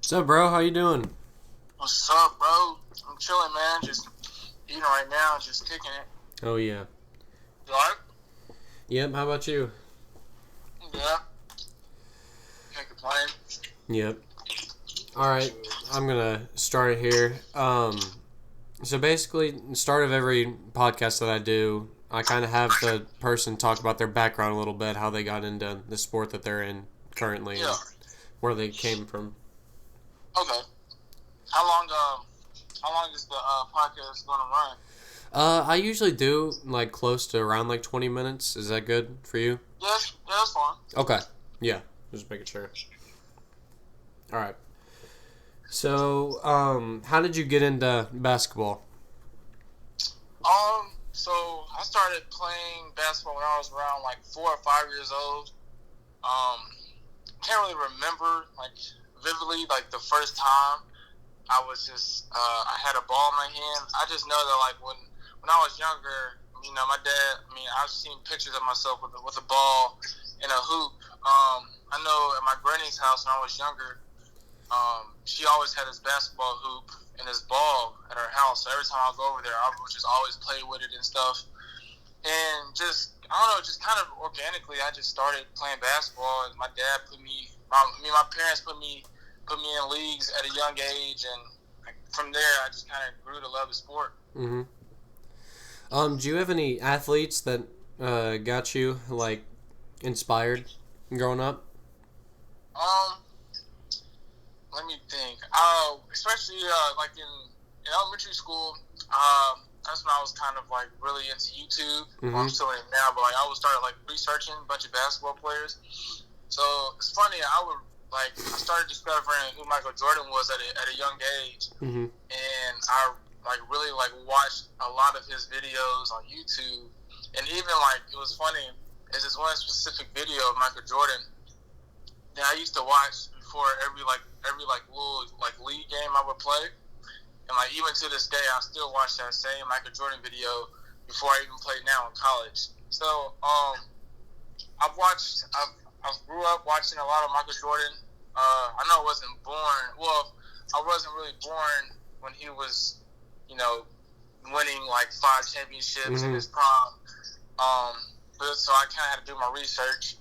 What's up, bro? How you doing? What's up, bro? I'm chilling, man. Just eating right now, just kicking it. Oh, yeah. You alright? Yep, how about you? Yeah. Can't complain. Yep. Alright, I'm gonna start it here. So basically, the start of every podcast that I do, I kind of have the person talk about their background a little bit, how they got into the sport that they're in currently, Yeah. and where they came from. Okay. How long? How long is the podcast going to run? I usually do, like, close to around, 20 minutes. Is that good for you? Yes. Yeah, that's fine. Okay. Yeah, just making sure. Alright. So, how did you get into basketball? So I started playing basketball when I was around 4 or 5 years old. Can't really remember vividly the first time. I was just I had a ball in my hand. I just know that when I was younger, my dad. I've seen pictures of myself with a ball and a hoop. I know at my granny's house when I was younger, she always had this basketball hoop and this ball at her house. So every time I go over there, I would just always play with it and stuff. And just I don't know, just kind of organically, I just started playing basketball. And my dad my parents put me in leagues at a young age, and from there, I just kind of grew to love the sport. Mm-hmm. Do you have any athletes that got you inspired growing up? Let me think. Especially in elementary school, that's when I was kind of really into YouTube. Mm-hmm. I'm still in it now, but I always started researching a bunch of basketball players. So it's funny. I started discovering who Michael Jordan was at a young age, mm-hmm. and I really watched a lot of his videos on YouTube. And even it was funny. There's this one specific video of Michael Jordan that I used to watch before every little league game I would play. And even to this day, I still watch that same Michael Jordan video before I even play now in college. So I grew up watching a lot of Michael Jordan. I know I wasn't born. Well, I wasn't really born when he was, winning 5 championships mm-hmm. in his prime. But so I kind of had to do my research.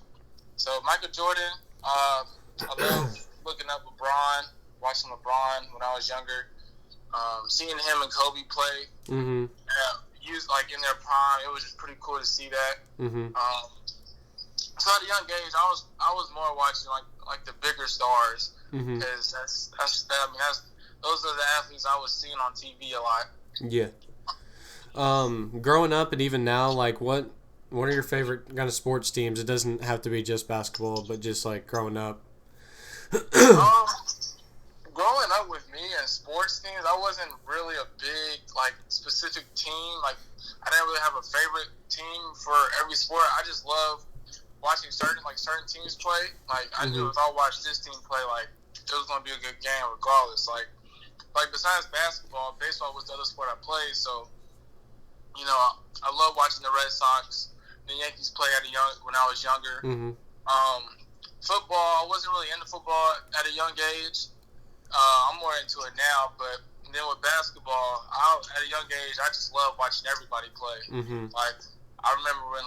So Michael Jordan, I love looking up LeBron, watching LeBron when I was younger. Seeing him and Kobe play, mm-hmm. In their prime, it was just pretty cool to see that. Mm-hmm. So at a young age, I was more watching the bigger stars, because those are the athletes I was seeing on TV a lot. Yeah. Growing up and even now, what are your favorite kind of sports teams? It doesn't have to be just basketball, but just growing up. Growing up with me and sports teams, I wasn't really a big specific team. I didn't really have a favorite team for every sport. I just love watching certain teams play. I knew if I watched this team play, it was gonna be a good game regardless. Besides basketball, baseball was the other sport I played. So, I love watching the Red Sox, the Yankees play when I was younger. Mm-hmm. Football, I wasn't really into football at a young age. I'm more into it now, but then with basketball, at a young age, I just love watching everybody play. Mm-hmm. I remember when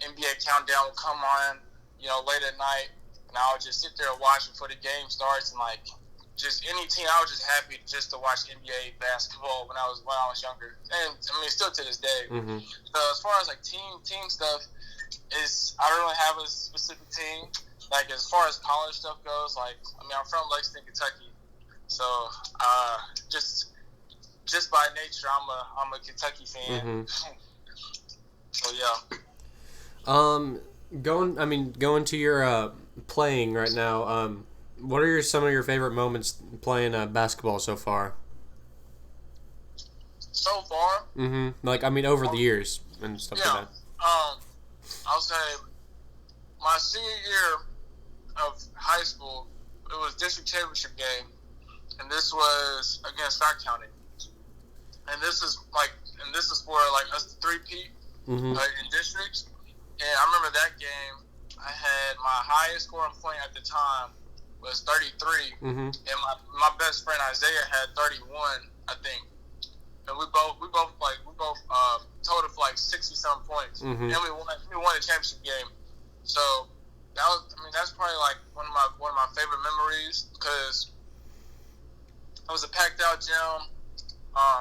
NBA Countdown would come on, late at night, and I would just sit there and watch before the game starts, and just any team, I was just happy just to watch NBA basketball when I was younger, and still to this day. Mm-hmm. So as far as team stuff, I don't really have a specific team. As far as college stuff goes, I'm from Lexington, Kentucky, so just by nature, I'm a Kentucky fan. Mm-hmm. So yeah. Going to your playing right now. What are some of your favorite moments playing basketball so far? So far? Mm-hmm. Over the years and stuff like that. I'll say my senior year of high school, it was district championship game, and this was against Scott County. And this is for us three-peat in districts. And I remember that game, I had my highest scoring point at the time was 33, Mm-hmm. and my best friend Isaiah had 31, I think. And we both totaled for like 60-some points, Mm-hmm. and we won the championship game. So that's probably like one of my favorite memories because it was a packed out gym.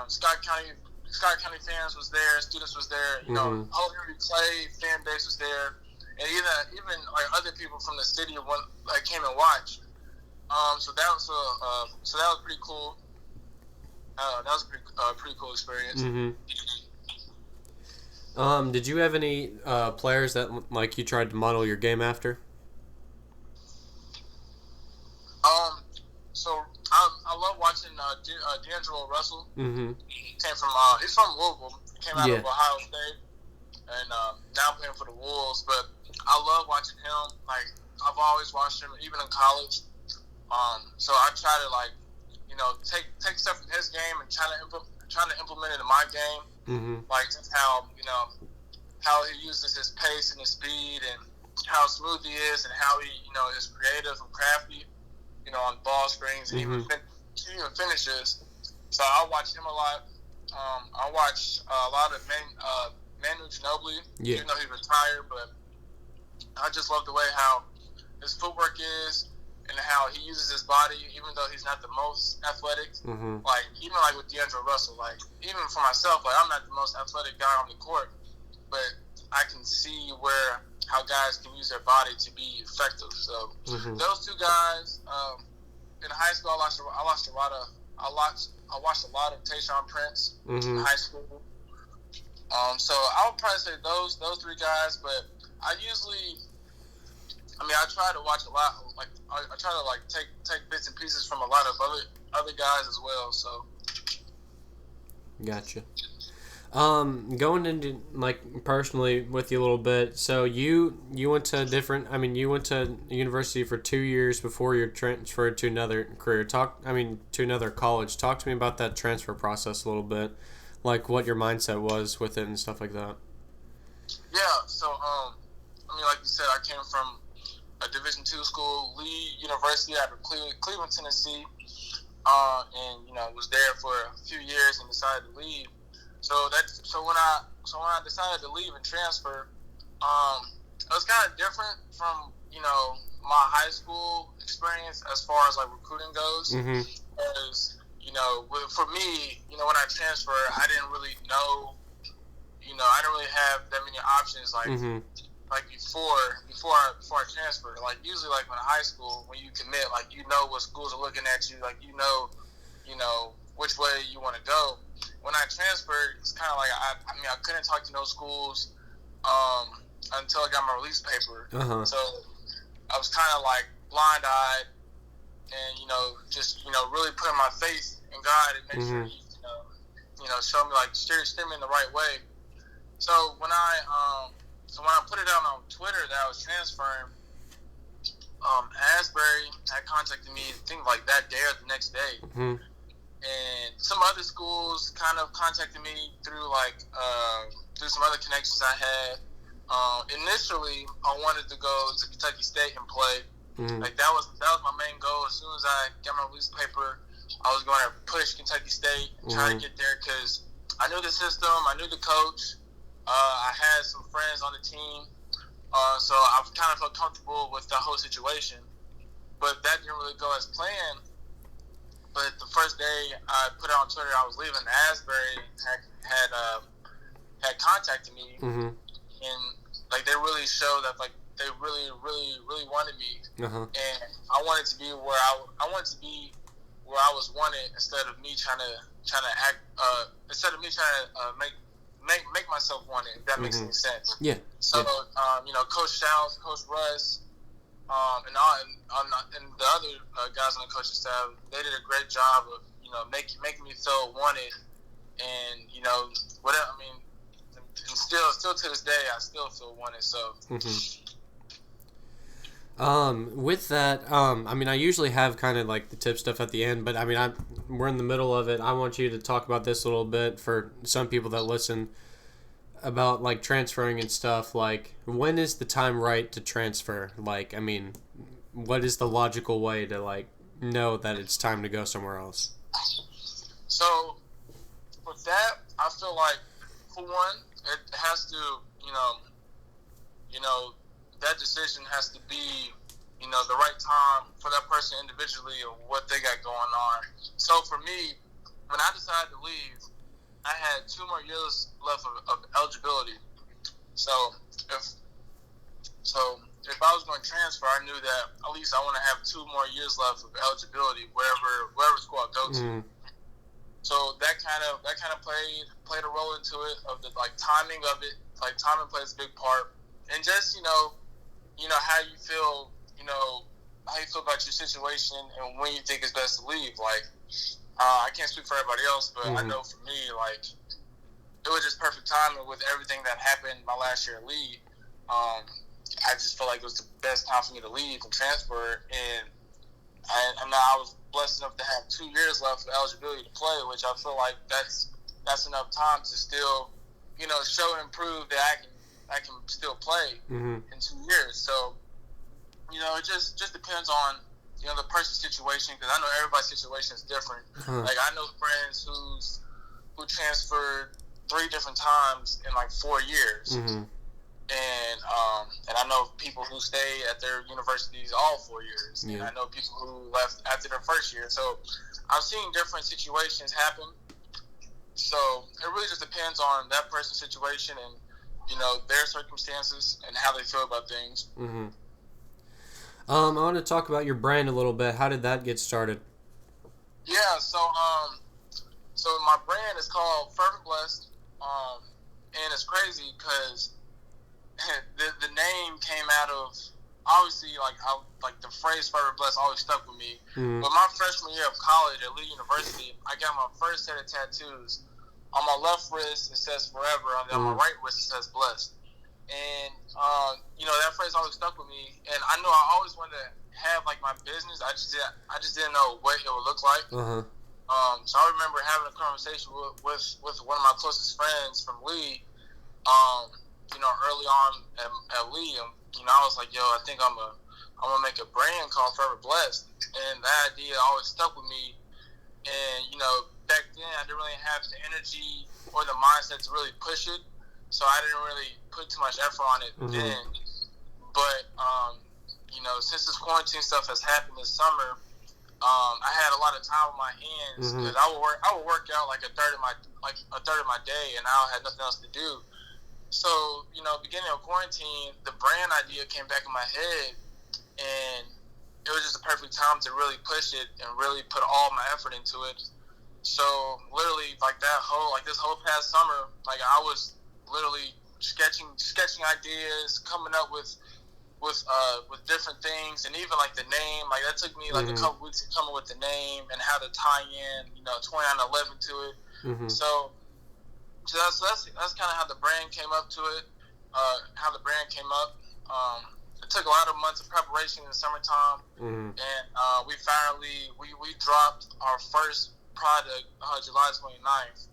Scott County fans was there, students was there. You know, Mm-hmm. whole Henry Clay fan base was there, and even like other people from the city came and watched. So that was pretty cool. That was a pretty cool experience. Mm-hmm. Did you have any players that like you tried to model your game after? So I love watching D'Angelo Russell. Mm-hmm. He's from Louisville. He came out Yeah. of Ohio State, and now playing for the Wolves. But I love watching him. Like I've always watched him, even in college. So I try to take stuff from his game and trying to implement it in my game. Mm-hmm. Like just how he uses his pace and his speed and how smooth he is and how he is creative and crafty. On ball screens and even finishes. So I watch him a lot. I watch a lot of Manu Ginobili, even though he's retired. But I just love the way how his footwork is and how he uses his body, even though he's not the most athletic. Mm-hmm. Like even like with D'Angelo Russell, like even for myself, like I'm not the most athletic guy on the court, but I can see how guys can use their body to be effective. So those two guys. In high school, I watched a lot of Tayshaun Prince in high school. So I would probably say those three guys. But I try to watch a lot. Like I try to take bits and pieces from a lot of other guys as well. So. Gotcha. Going into like personally with you a little bit. So you went to you went to university for 2 years before you transferred to another career. To another college. Talk to me about that transfer process a little bit, like what your mindset was with it and stuff like that. Yeah. So like you said, I came from a Division II school, Lee University out of Cleveland, Tennessee, and was there for a few years and decided to leave. So when I decided to leave and transfer, it was kind of different from my high school experience as far as like recruiting goes. Because for me, when I transferred, I didn't really know, I didn't really have that many options like before I transferred. Like usually like in high school when you commit, like what schools are looking at you, like which way you want to go. When I transferred, it's kind of like I couldn't talk to no schools until I got my release paper. So I was kind of like blind-eyed and just really putting my faith in God and make sure He show me like steer me in the right way. So when I put it out on Twitter that I was transferring, Asbury had contacted me I think like that day or the next day. And some other schools kind of contacted me through through some other connections I had. Initially, I wanted to go to Kentucky State and play. Like that was my main goal. As soon as I got my release paper, I was going to push Kentucky State, try to get there because I knew the system, I knew the coach. I had some friends on the team, so I kind of felt comfortable with the whole situation. But that didn't really go as planned. But the first day I put it on Twitter, I was leaving. Asbury had contacted me, and like they really showed that like they really wanted me, and I wanted to be where I wanted to be where I was wanted instead of me trying to act make myself wanted. If that makes any sense. Yeah. So Coach Shouts, Coach Russ. And the other guys on the coaching staff, they did a great job of making me feel wanted, and whatever. And still to this day, I still feel wanted. So. With that, I usually have kind of like the tip stuff at the end, but we're in the middle of it. I want you to talk about this a little bit for some people that listen about like transferring and stuff. Like, when is the time right to transfer? Like, what is the logical way to like know that it's time to go somewhere else? So with that, I feel like for one, it has to, that decision has to be, the right time for that person individually or what they got going on. So for me, when I decided to leave, I had 2 more years left of eligibility. So if I was going to transfer, I knew that at least I want to have 2 more years left of eligibility, wherever school I go to. Mm-hmm. So that kind of played a role into it, of the like timing of it. Like timing plays a big part, and just how you feel, how you feel about your situation and when you think it's best to leave. Like I can't speak for everybody else, but I know for me, like it was just perfect timing with everything that happened my last year at Lee. I just felt like it was the best time for me to leave and transfer, and now I was blessed enough to have 2 years left of eligibility to play, which I feel like that's enough time to still, show and prove that I can still play in 2 years. So, it just depends on the person's situation, because I know everybody's situation is different. Like I know friends who transferred 3 different times in like 4 years. And I know people who stay at their universities all 4 years. Yeah. And I know people who left after their first year. So I've seen different situations happen. So it really just depends on that person's situation and, their circumstances and how they feel about things. I want to talk about your brand a little bit. How did that get started? Yeah, so my brand is called Forever Blessed. And it's crazy because the name came out of, obviously, like the phrase "Forever Blessed" always stuck with me. But my freshman year of college at Lee University, I got my first set of tattoos. On my left wrist it says "Forever," and on my right wrist it says "Blessed." And that phrase always stuck with me. And I know I always wanted to have like my business. I just didn't know what it would look like. So I remember having a conversation with one of my closest friends from Lee. Early on at Lee, and I was like, yo, I think I'm gonna make a brand called Forever Blessed, and that idea always stuck with me. And back then I didn't really have the energy or the mindset to really push it, so I didn't really put too much effort on it then. But since this quarantine stuff has happened this summer, I had a lot of time on my hands because I would work out like a third of my day, and I had nothing else to do. So, beginning of quarantine, the brand idea came back in my head, and it was just a perfect time to really push it and really put all my effort into it. So, literally, this whole past summer, like, I was literally sketching ideas, coming up with different things, and even, like, the name. Like, that took me, like, a couple weeks to come up with the name and how to tie in, 2911 to it. So that's kind of how the brand came up to it, it took a lot of months of preparation in the summertime, and we dropped our first product July 29th,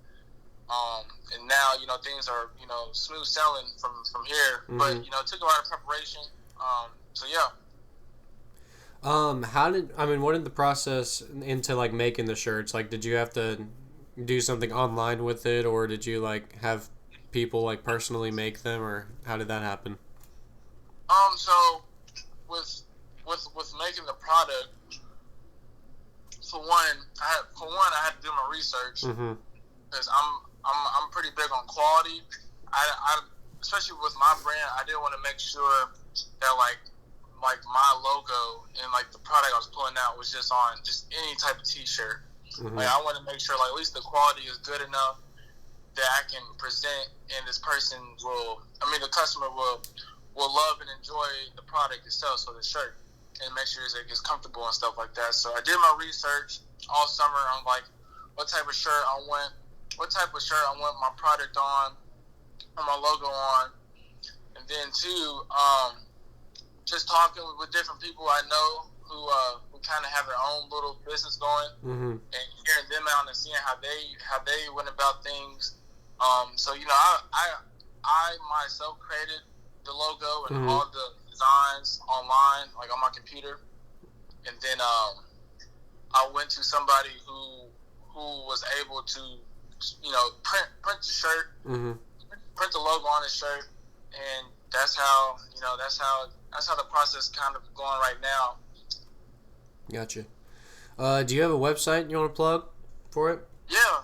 and now things are smooth sailing from here, but it took a lot of preparation, so yeah. What did the process into like making the shirts? Like, did you have to do something online with it, or did you like have people like personally make them, or how did that happen? So with making the product, for one, I had to do my research because I'm pretty big on quality. I especially with my brand, I didn't want to make sure that like my logo and like the product I was pulling out was just on just any type of t-shirt. Like I want to make sure like at least the quality is good enough that I can present, and the customer will love and enjoy the product itself, so the shirt, and make sure it's comfortable and stuff like that. So I did my research all summer on like what type of shirt I want my product on my logo on, and then too, just talking with different people I know who kind of have their own little business going, and hearing them out and seeing how they went about things. So I myself created the logo and all the designs online, like on my computer. and then I went to somebody who was able to, print the shirt, print the logo on the shirt, and that's how the process kind of going right now. Gotcha. Do you have a website you want to plug for it? Yeah.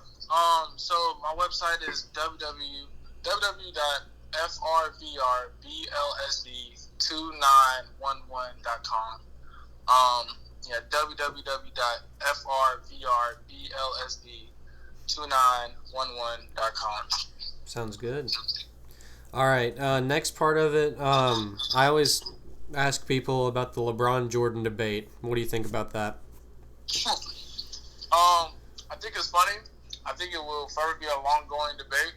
So my website is www.frvrbLSD2911.com. www.frvrbLSD2911.com. Sounds good. All right. Next part of it. I always ask people about the LeBron Jordan debate. What do you think about that? I think it's funny. I think it will forever be a long-going debate.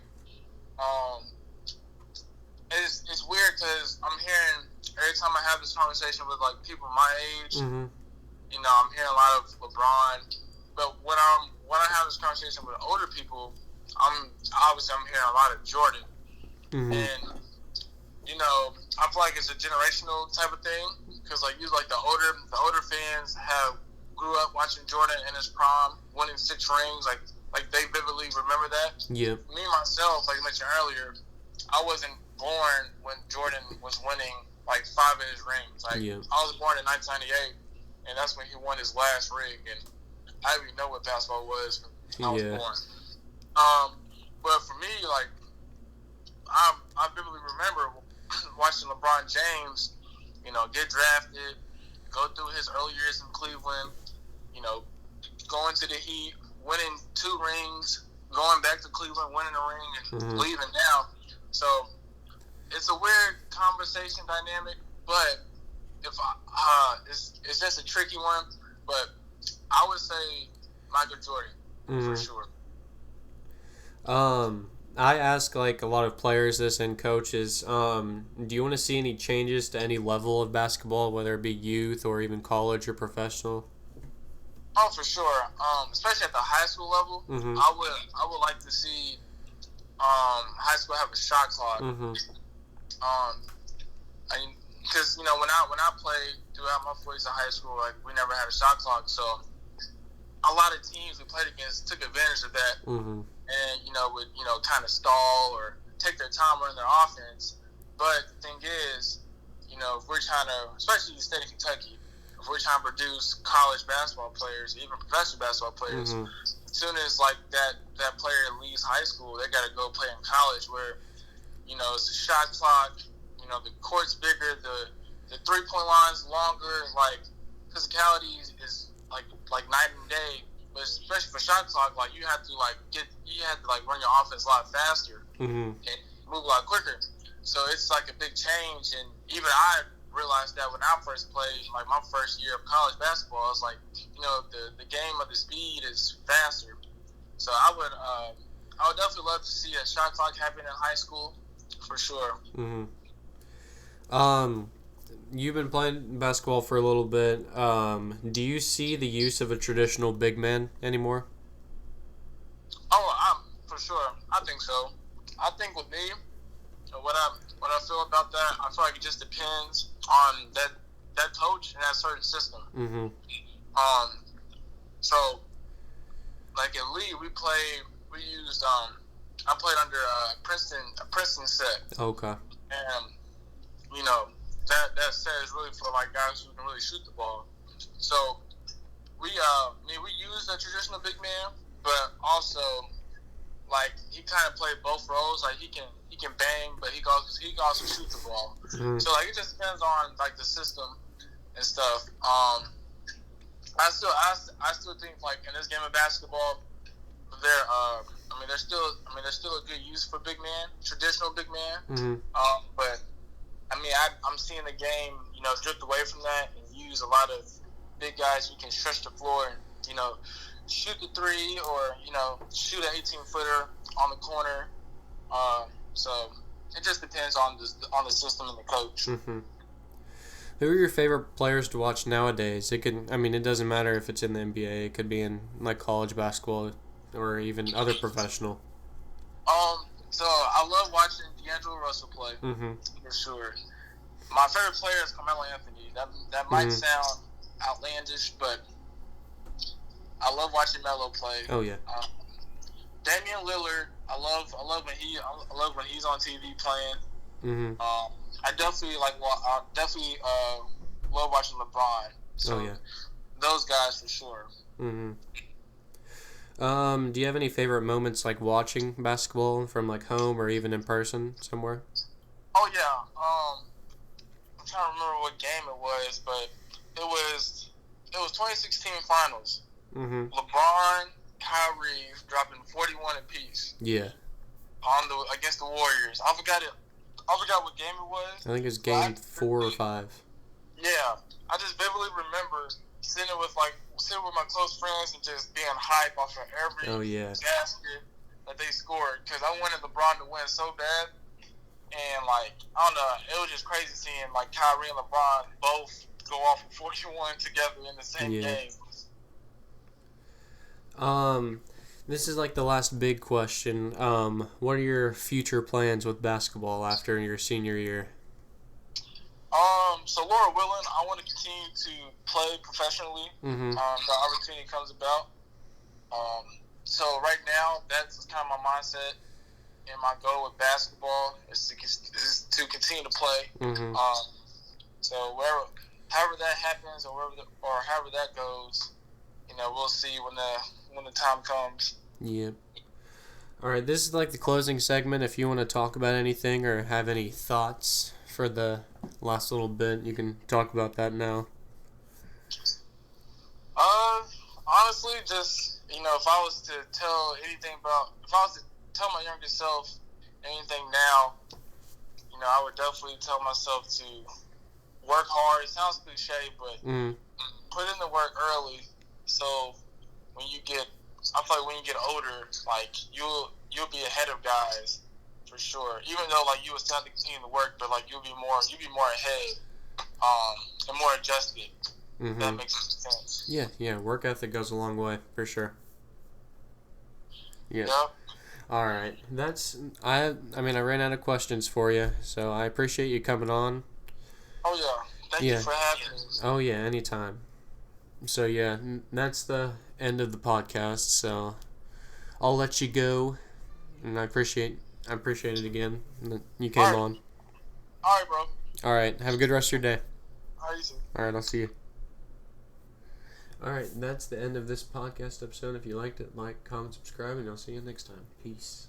It's weird because I'm hearing every time I have this conversation with like people my age, I'm hearing a lot of LeBron. But when I have this conversation with older people, I'm hearing a lot of Jordan. And I feel like it's a generational type of thing because like the older fans grew up watching Jordan in his prime, winning 6 rings, like they vividly remember that. Yeah. Me myself, like you mentioned earlier, I wasn't born when Jordan was winning like 5 of his rings. Like I was born in 1998, and that's when he won his last ring, and I didn't even know what basketball was when I was born. But for me, like I vividly remember watching LeBron James, get drafted, go through his early years in Cleveland, going to the Heat, winning 2 rings, going back to Cleveland, winning a ring, and leaving now. So it's a weird conversation dynamic, but it's just a tricky one. But I would say Michael Jordan for sure. I ask like a lot of players this and coaches. Do you want to see any changes to any level of basketball, whether it be youth or even college or professional? Oh, for sure. Especially at the high school level, I would like to see high school have a shot clock. Because when I played throughout my 4 years of high school, like we never had a shot clock, so a lot of teams we played against took advantage of that, and would kind of stall or take their time running their offense. But the thing is, if we're trying to, especially in the state of Kentucky, if we're trying to produce college basketball players, even professional basketball players, as soon as like that player leaves high school, they got to go play in college where, it's a shot clock, the court's bigger, the 3-point line's longer, like physicality is like night and day. But especially for shot clock, like you have to run your offense a lot faster and move a lot quicker. So it's like a big change, and even I realized that when I first played, like my first year of college basketball, it's like the game of the speed is faster. So I would definitely love to see a shot clock happen in high school for sure. You've been playing basketball for a little bit. Do you see the use of a traditional big man anymore? Oh, for sure. I think so. I think with me, what I feel about that, I feel like it just depends on that coach and that certain system. So like at Lee, we used I played under a Princeton set. Okay. And that set is really for like guys who can really shoot the ball. So we use a traditional big man, but also like he kind of played both roles. Like he can bang, but he can also shoot the ball. So like it just depends on like the system and stuff. I still think like in this game of basketball, there's still a good use for big man, traditional big man. But I'm seeing the game, drift away from that and use a lot of big guys who can stretch the floor and, shoot the 3 or, shoot an 18-footer on the corner. So it just depends on the system and the coach. Who are your favorite players to watch nowadays? It doesn't matter if it's in the NBA. It could be in like college basketball or even other professional. So I love watching D'Angelo Russell play for sure. My favorite player is Carmelo Anthony. That might sound outlandish, but I love watching Melo play. Oh yeah. Damian Lillard, I love when he's on TV playing. Mhm. I definitely love watching LeBron. So Oh yeah. those guys for sure. Mhm. Do you have any favorite moments like watching basketball from like home or even in person somewhere? Oh yeah. I'm trying to remember what game it was, but it was 2016 finals. Mhm. LeBron, Kyrie dropping 41 apiece. Yeah. Against the Warriors. I forgot what game it was. I think it was game 4 or 5. Yeah, I just vividly remember sitting with my close friends and just being hype off of every basket that they scored because I wanted LeBron to win so bad. And I don't know, it was just crazy seeing Kyrie and LeBron both go off of 41 together in the same game. This is the last big question. What are your future plans with basketball after your senior year? So Laura willing, I want to continue to play professionally. Mm-hmm. The opportunity comes about. So right now, that's kind of my mindset and my goal with basketball is to continue to play. Mm-hmm. So however that happens, or however that goes, we'll see when the time comes. Yep. All right, this is the closing segment. If you want to talk about anything or have any thoughts for the last little bit, you can talk about that now. Honestly, just if I was to tell my younger self anything now, I would definitely tell myself to work hard. It sounds cliche, but put in the work early. So when you get older, you'll be ahead of guys for sure. Even though you will still have to continue to work, but you'll be more ahead, and more adjusted. Mm-hmm. That makes sense. Yeah. Work ethic goes a long way for sure. Yeah. Yep. All right. I ran out of questions for you, so I appreciate you coming on. Oh yeah. Thank you for having me. Oh yeah, anytime. So yeah, that's the end of the podcast. So I'll let you go, and I appreciate it again that you came on. All right, bro. All right. Have a good rest of your day. All right, you too. All right. I'll see you. All right. That's the end of this podcast episode. If you liked it, like, comment, subscribe, and I'll see you next time. Peace.